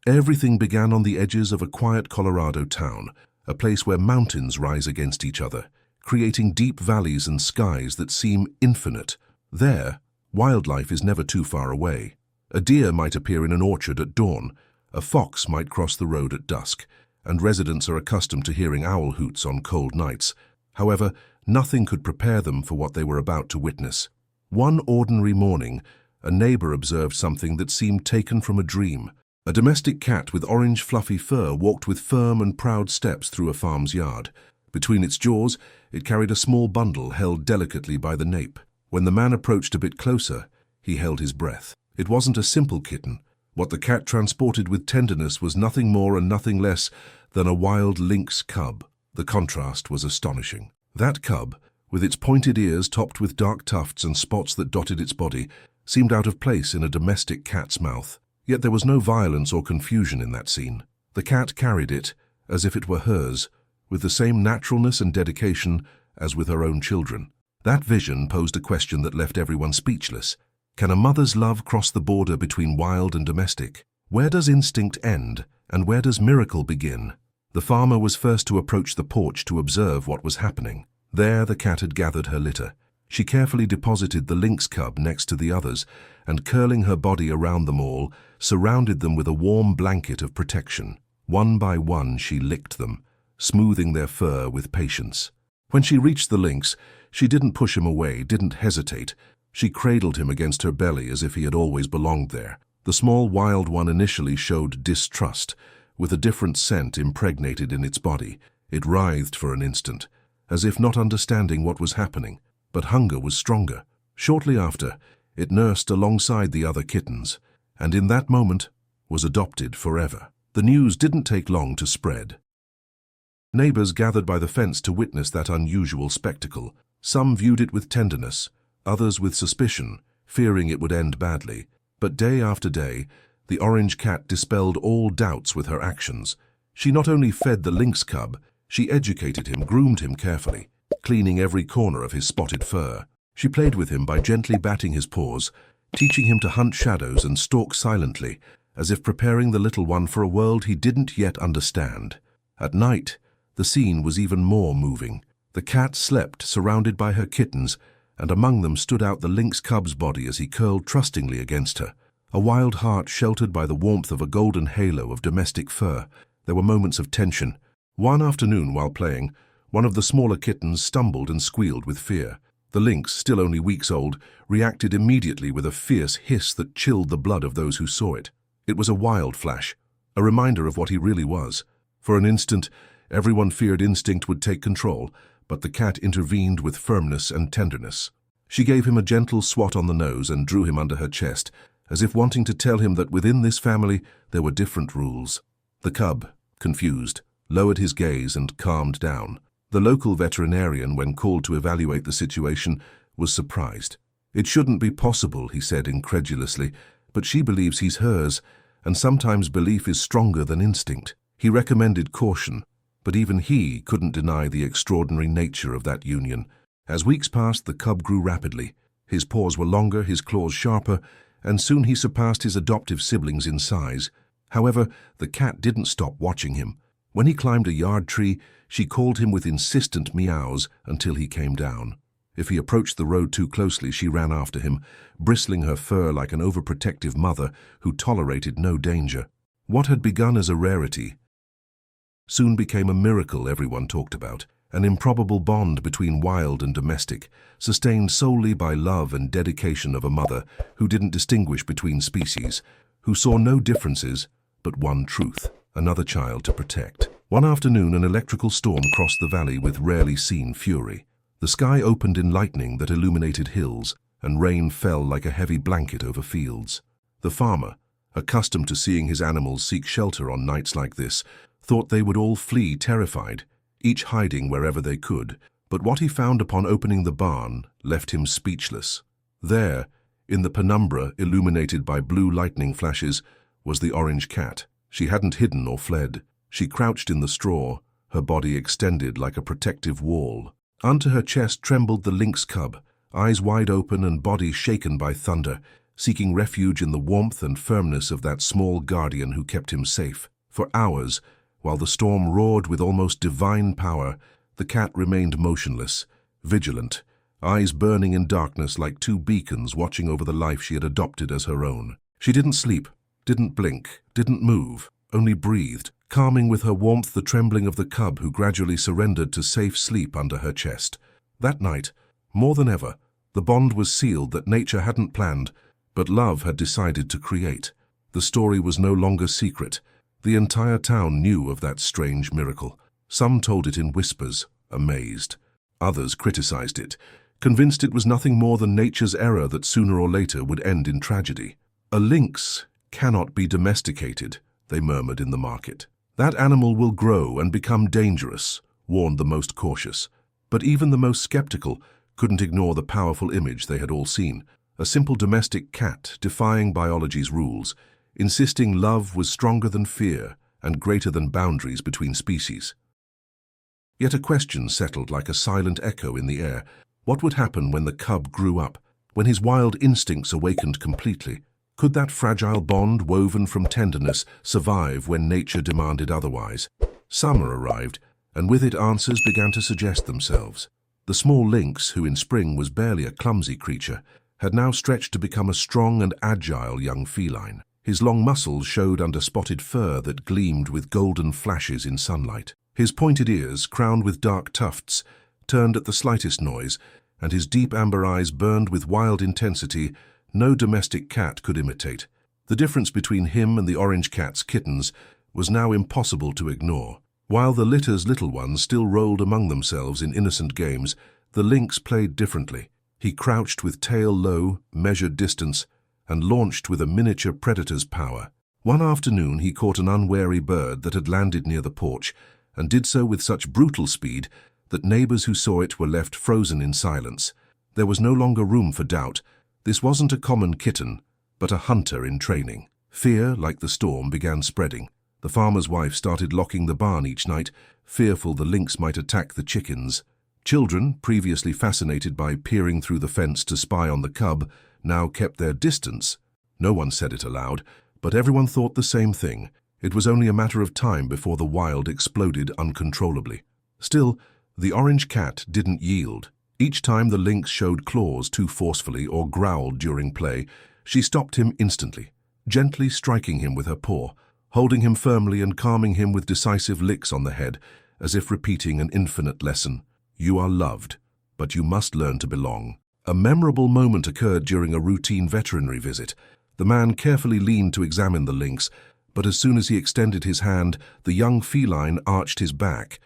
Everything began on the edges of a quiet Colorado town, a place where mountains rise against each other, creating deep valleys and skies that seem infinite. There, wildlife is never too far away. A deer might appear in an orchard at dawn, a fox might cross the road at dusk, and residents are accustomed to hearing owl hoots on cold nights. However, nothing could prepare them for what they were about to witness. One ordinary morning, a neighbor observed something that seemed taken from a dream. A domestic cat with orange fluffy fur walked with firm and proud steps through a farm's yard. Between its jaws, it carried a small bundle held delicately by the nape. When the man approached a bit closer, he held his breath. It wasn't a simple kitten. What the cat transported with tenderness was nothing more and nothing less than a wild lynx cub. The contrast was astonishing. That cub, with its pointed ears topped with dark tufts and spots that dotted its body, seemed out of place in a domestic cat's mouth. Yet there was no violence or confusion in that scene. The cat carried it, as if it were hers, with the same naturalness and dedication as with her own children. That vision posed a question that left everyone speechless. Can a mother's love cross the border between wild and domestic? Where does instinct end, and where does miracle begin? The farmer was first to approach the porch to observe what was happening. There the cat had gathered her litter. She carefully deposited the lynx cub next to the others, and curling her body around them all, surrounded them with a warm blanket of protection. One by one she licked them, smoothing their fur with patience. When she reached the lynx, she didn't push him away, didn't hesitate. She cradled him against her belly as if he had always belonged there. The small wild one initially showed distrust, with a different scent impregnated in its body. It writhed for an instant, as if not understanding what was happening. But hunger was stronger. Shortly after, it nursed alongside the other kittens, and in that moment was adopted forever. The news didn't take long to spread. Neighbors gathered by the fence to witness that unusual spectacle. Some viewed it with tenderness, others with suspicion, fearing it would end badly. But day after day, the orange cat dispelled all doubts with her actions. She not only fed the lynx cub, she educated him, groomed him carefully, cleaning every corner of his spotted fur. She played with him by gently batting his paws, teaching him to hunt shadows and stalk silently, as if preparing the little one for a world he didn't yet understand. At night, the scene was even more moving. The cat slept surrounded by her kittens, and among them stood out the lynx cub's body as he curled trustingly against her. A wild heart sheltered by the warmth of a golden halo of domestic fur. There were moments of tension. One afternoon while playing, one of the smaller kittens stumbled and squealed with fear. The lynx, still only weeks old, reacted immediately with a fierce hiss that chilled the blood of those who saw it. It was a wild flash, a reminder of what he really was. For an instant, everyone feared instinct would take control, but the cat intervened with firmness and tenderness. She gave him a gentle swat on the nose and drew him under her chest, as if wanting to tell him that within this family there were different rules. The cub, confused, lowered his gaze and calmed down. The local veterinarian, when called to evaluate the situation, was surprised. "It shouldn't be possible," he said incredulously, "but she believes he's hers, and sometimes belief is stronger than instinct." He recommended caution, but even he couldn't deny the extraordinary nature of that union. As weeks passed, the cub grew rapidly. His paws were longer, his claws sharper, and soon he surpassed his adoptive siblings in size. However, the cat didn't stop watching him. When he climbed a yard tree, she called him with insistent meows until he came down. If he approached the road too closely, she ran after him, bristling her fur like an overprotective mother who tolerated no danger. What had begun as a rarity soon became a miracle everyone talked about, an improbable bond between wild and domestic, sustained solely by love and dedication of a mother who didn't distinguish between species, who saw no differences but one truth, another child to protect. One afternoon, an electrical storm crossed the valley with rarely seen fury. The sky opened in lightning that illuminated hills, and rain fell like a heavy blanket over fields. The farmer, accustomed to seeing his animals seek shelter on nights like this, thought they would all flee terrified, each hiding wherever they could. But what he found upon opening the barn left him speechless. There, in the penumbra illuminated by blue lightning flashes, was the orange cat. She hadn't hidden or fled. She crouched in the straw, her body extended like a protective wall. Unto her chest trembled the lynx cub, eyes wide open and body shaken by thunder, seeking refuge in the warmth and firmness of that small guardian who kept him safe. For hours, while the storm roared with almost divine power, the cat remained motionless, vigilant, eyes burning in darkness like two beacons watching over the life she had adopted as her own. She didn't sleep, didn't blink, didn't move, only breathed, calming with her warmth the trembling of the cub who gradually surrendered to safe sleep under her chest. That night, more than ever, the bond was sealed that nature hadn't planned, but love had decided to create. The story was no longer secret. The entire town knew of that strange miracle. Some told it in whispers, amazed. Others criticized it, convinced it was nothing more than nature's error that sooner or later would end in tragedy. "A lynx cannot be domesticated," they murmured in the market. "That animal will grow and become dangerous," warned the most cautious. But even the most skeptical couldn't ignore the powerful image they had all seen. A simple domestic cat defying biology's rules, insisting love was stronger than fear and greater than boundaries between species. Yet a question settled like a silent echo in the air. What would happen when the cub grew up, when his wild instincts awakened completely? Could that fragile bond woven from tenderness survive when nature demanded otherwise? Summer arrived, and with it answers began to suggest themselves. The small lynx, who in spring was barely a clumsy creature, had now stretched to become a strong and agile young feline. His long muscles showed under spotted fur that gleamed with golden flashes in sunlight. His pointed ears, crowned with dark tufts, turned at the slightest noise, and his deep amber eyes burned with wild intensity no domestic cat could imitate. The difference between him and the orange cat's kittens was now impossible to ignore. While the litter's little ones still rolled among themselves in innocent games, the lynx played differently. He crouched with tail low, measured distance, and launched with a miniature predator's power. One afternoon he caught an unwary bird that had landed near the porch, and did so with such brutal speed that neighbors who saw it were left frozen in silence. There was no longer room for doubt. This wasn't a common kitten, but a hunter in training. Fear, like the storm, began spreading. The farmer's wife started locking the barn each night, fearful the lynx might attack the chickens. Children, previously fascinated by peering through the fence to spy on the cub, now kept their distance. No one said it aloud, but everyone thought the same thing. It was only a matter of time before the wild exploded uncontrollably. Still, the orange cat didn't yield. Each time the lynx showed claws too forcefully or growled during play, she stopped him instantly, gently striking him with her paw, holding him firmly and calming him with decisive licks on the head, as if repeating an infinite lesson. "You are loved, but you must learn to belong." A memorable moment occurred during a routine veterinary visit. The man carefully leaned to examine the lynx, but as soon as he extended his hand, the young feline arched his back,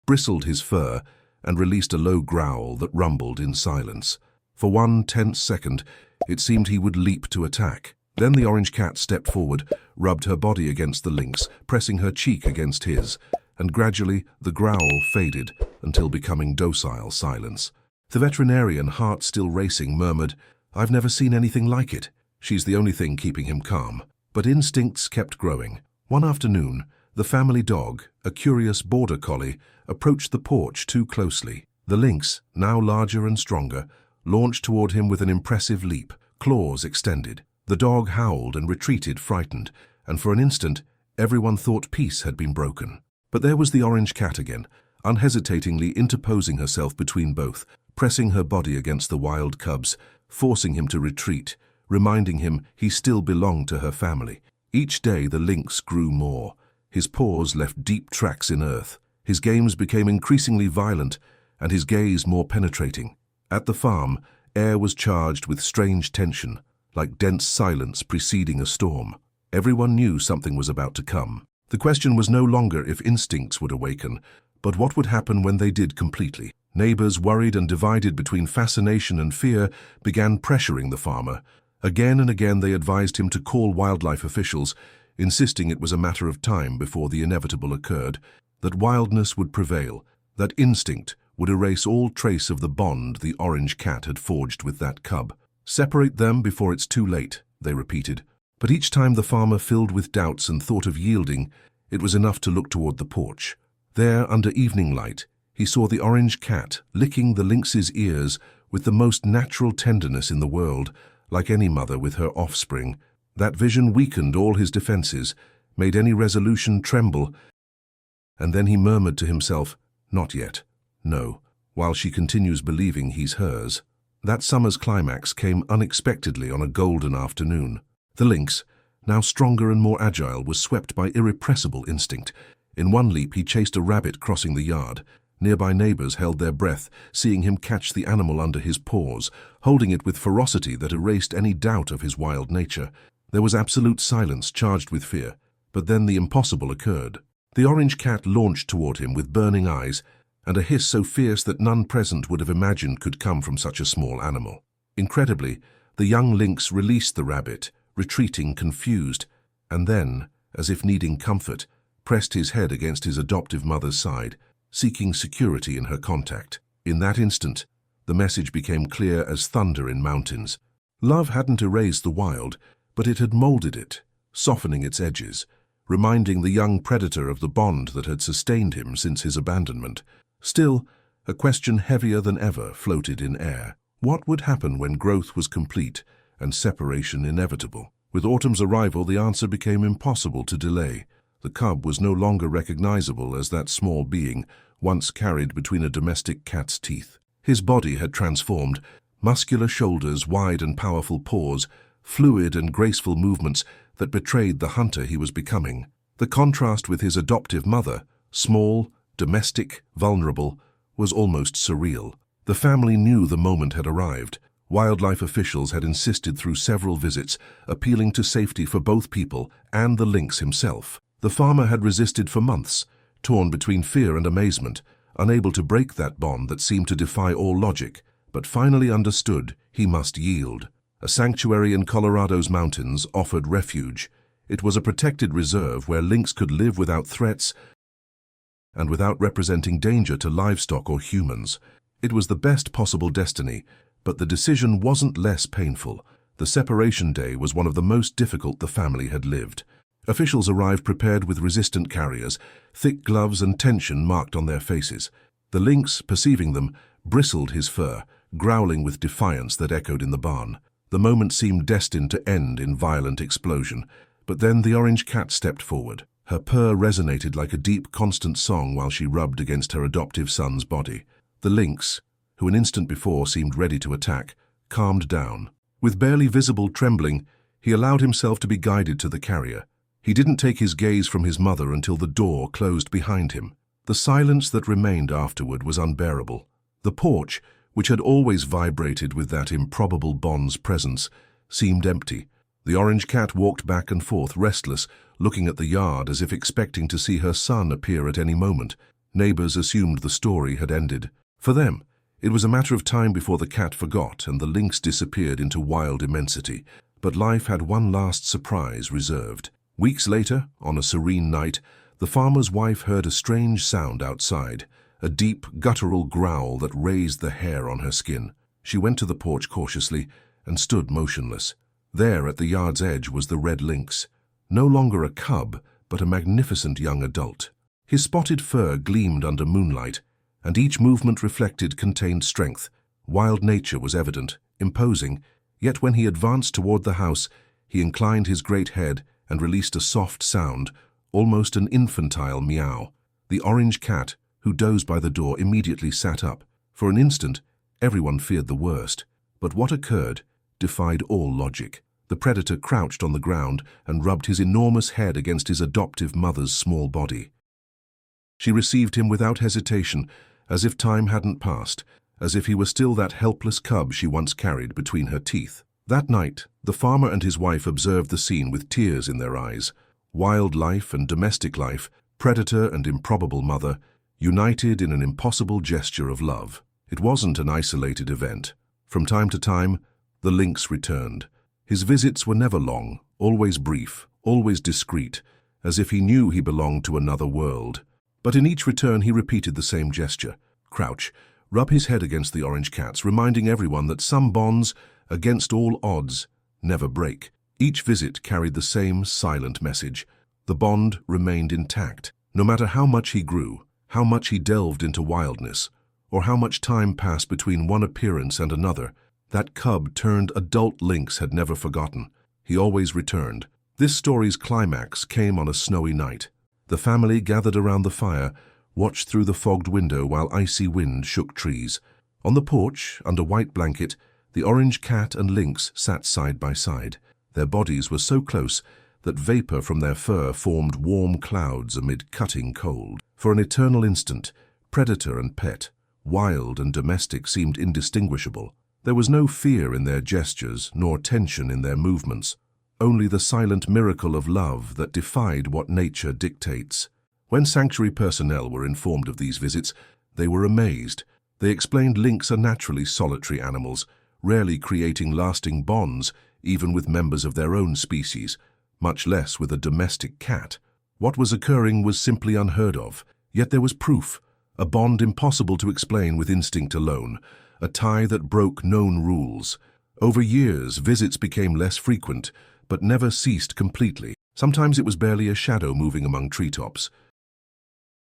bristled his fur, and released a low growl that rumbled in silence. For one tense second, it seemed he would leap to attack. Then the orange cat stepped forward, rubbed her body against the lynx, pressing her cheek against his, and gradually the growl faded until becoming docile silence. The veterinarian, heart still racing, murmured, "I've never seen anything like it." She's the only thing keeping him calm. But instincts kept growing. One afternoon, the family dog, a curious border collie, approached the porch too closely. The lynx, now larger and stronger, launched toward him with an impressive leap, claws extended. The dog howled and retreated frightened, and for an instant, everyone thought peace had been broken. But there was the orange cat again, unhesitatingly interposing herself between both, pressing her body against the wild cub's, forcing him to retreat, reminding him he still belonged to her family. Each day the lynx grew more. His paws left deep tracks in earth. His games became increasingly violent, and his gaze more penetrating. At the farm, air was charged with strange tension, like dense silence preceding a storm. Everyone knew something was about to come. The question was no longer if instincts would awaken, but what would happen when they did completely. Neighbors, worried and divided between fascination and fear, began pressuring the farmer. Again and again they advised him to call wildlife officials, insisting it was a matter of time before the inevitable occurred, that wildness would prevail, that instinct would erase all trace of the bond the orange cat had forged with that cub. "Separate them before it's too late," they repeated. But each time the farmer filled with doubts and thought of yielding, it was enough to look toward the porch. There, under evening light, he saw the orange cat licking the lynx's ears with the most natural tenderness in the world, like any mother with her offspring. That vision weakened all his defenses, made any resolution tremble, and then he murmured to himself, "Not yet. No, while she continues believing he's hers." That summer's climax came unexpectedly on a golden afternoon. The lynx, now stronger and more agile, was swept by irrepressible instinct. In one leap he chased a rabbit crossing the yard. Nearby neighbors held their breath, seeing him catch the animal under his paws, holding it with ferocity that erased any doubt of his wild nature. There was absolute silence charged with fear, but then the impossible occurred. The orange cat launched toward him with burning eyes, and a hiss so fierce that none present would have imagined could come from such a small animal. Incredibly, the young lynx released the rabbit, retreating confused, and then, as if needing comfort, pressed his head against his adoptive mother's side, seeking security in her contact. In that instant, the message became clear as thunder in mountains. Love hadn't erased the wild, but it had molded it, softening its edges, reminding the young predator of the bond that had sustained him since his abandonment. Still, a question heavier than ever floated in air. What would happen when growth was complete and separation inevitable? With autumn's arrival, the answer became impossible to delay. The cub was no longer recognizable as that small being once carried between a domestic cat's teeth. His body had transformed, muscular shoulders, wide and powerful paws, fluid and graceful movements that betrayed the hunter he was becoming. The contrast with his adoptive mother, small, domestic, vulnerable, was almost surreal. The family knew the moment had arrived. Wildlife officials had insisted through several visits, appealing to safety for both people and the lynx himself. The farmer had resisted for months, torn between fear and amazement, unable to break that bond that seemed to defy all logic, but finally understood he must yield. A sanctuary in Colorado's mountains offered refuge. It was a protected reserve where lynx could live without threats and without representing danger to livestock or humans. It was the best possible destiny, but the decision wasn't less painful. The separation day was one of the most difficult the family had lived. Officials arrived prepared with resistant carriers, thick gloves and tension marked on their faces. The lynx, perceiving them, bristled his fur, growling with defiance that echoed in the barn. The moment seemed destined to end in violent explosion, but then the orange cat stepped forward. Her purr resonated like a deep, constant song while she rubbed against her adoptive son's body. The lynx, who an instant before seemed ready to attack, calmed down. With barely visible trembling, he allowed himself to be guided to the carrier. He didn't take his gaze from his mother until the door closed behind him. The silence that remained afterward was unbearable. The porch, which had always vibrated with that improbable bond's presence, seemed empty. The orange cat walked back and forth, restless, looking at the yard as if expecting to see her son appear at any moment. Neighbors assumed the story had ended. For them, it was a matter of time before the cat forgot and the lynx disappeared into wild immensity. But life had one last surprise reserved. Weeks later, on a serene night, the farmer's wife heard a strange sound outside, a deep, guttural growl that raised the hair on her skin. She went to the porch cautiously and stood motionless. There, at the yard's edge, was the red lynx, no longer a cub, but a magnificent young adult. His spotted fur gleamed under moonlight, and each movement reflected contained strength. Wild nature was evident, imposing, yet when he advanced toward the house, he inclined his great head and released a soft sound, almost an infantile meow. The orange cat, who dozed by the door, immediately sat up. For an instant, everyone feared the worst, but what occurred defied all logic. The predator crouched on the ground and rubbed his enormous head against his adoptive mother's small body. She received him without hesitation, as if time hadn't passed, as if he were still that helpless cub she once carried between her teeth. That night, the farmer and his wife observed the scene with tears in their eyes. Wild life and domestic life, predator and improbable mother, united in an impossible gesture of love. It wasn't an isolated event. From time to time, the lynx returned. His visits were never long, always brief, always discreet, as if he knew he belonged to another world. But in each return he repeated the same gesture. Crouch, rub his head against the orange cat's, reminding everyone that some bonds, against all odds, never break. Each visit carried the same silent message. The bond remained intact. No matter how much he grew, how much he delved into wildness, or how much time passed between one appearance and another, that cub-turned-adult lynx had never forgotten. He always returned. This story's climax came on a snowy night. The family gathered around the fire, watched through the fogged window while icy wind shook trees. On the porch, under white blanket, the orange cat and lynx sat side by side. Their bodies were so close that vapor from their fur formed warm clouds amid cutting cold. For an eternal instant, predator and pet, wild and domestic, seemed indistinguishable. There was no fear in their gestures, nor tension in their movements, only the silent miracle of love that defied what nature dictates. When sanctuary personnel were informed of these visits, they were amazed. They explained lynx are naturally solitary animals, rarely creating lasting bonds even with members of their own species, much less with a domestic cat. What was occurring was simply unheard of, yet there was proof, a bond impossible to explain with instinct alone, a tie that broke known rules. Over years, visits became less frequent, but never ceased completely. Sometimes it was barely a shadow moving among treetops,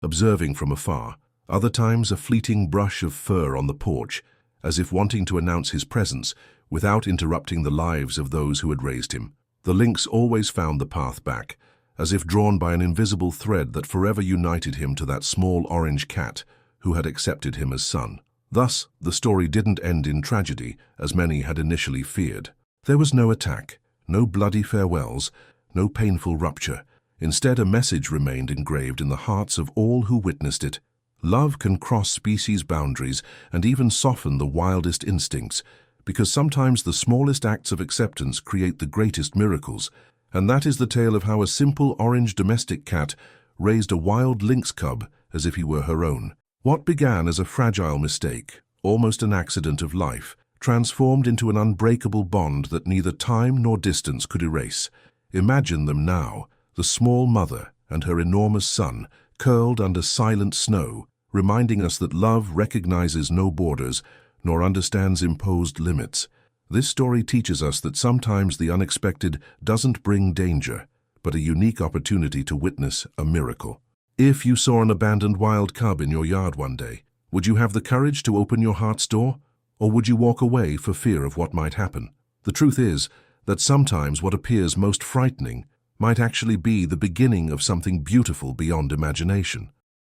observing from afar. Other times a fleeting brush of fur on the porch, as if wanting to announce his presence without interrupting the lives of those who had raised him. The lynx always found the path back, as if drawn by an invisible thread that forever united him to that small orange cat who had accepted him as son. Thus, the story didn't end in tragedy, as many had initially feared. There was no attack, no bloody farewells, no painful rupture. Instead, a message remained engraved in the hearts of all who witnessed it. Love can cross species boundaries and even soften the wildest instincts, because sometimes the smallest acts of acceptance create the greatest miracles. And that is the tale of how a simple orange domestic cat raised a wild lynx cub as if he were her own. What began as a fragile mistake, almost an accident of life, transformed into an unbreakable bond that neither time nor distance could erase. Imagine them now, the small mother and her enormous son, curled under silent snow, reminding us that love recognizes no borders, nor understands imposed limits. This story teaches us that sometimes the unexpected doesn't bring danger, but a unique opportunity to witness a miracle. If you saw an abandoned wild cub in your yard one day, would you have the courage to open your heart's door? Or would you walk away for fear of what might happen? The truth is that sometimes what appears most frightening might actually be the beginning of something beautiful beyond imagination.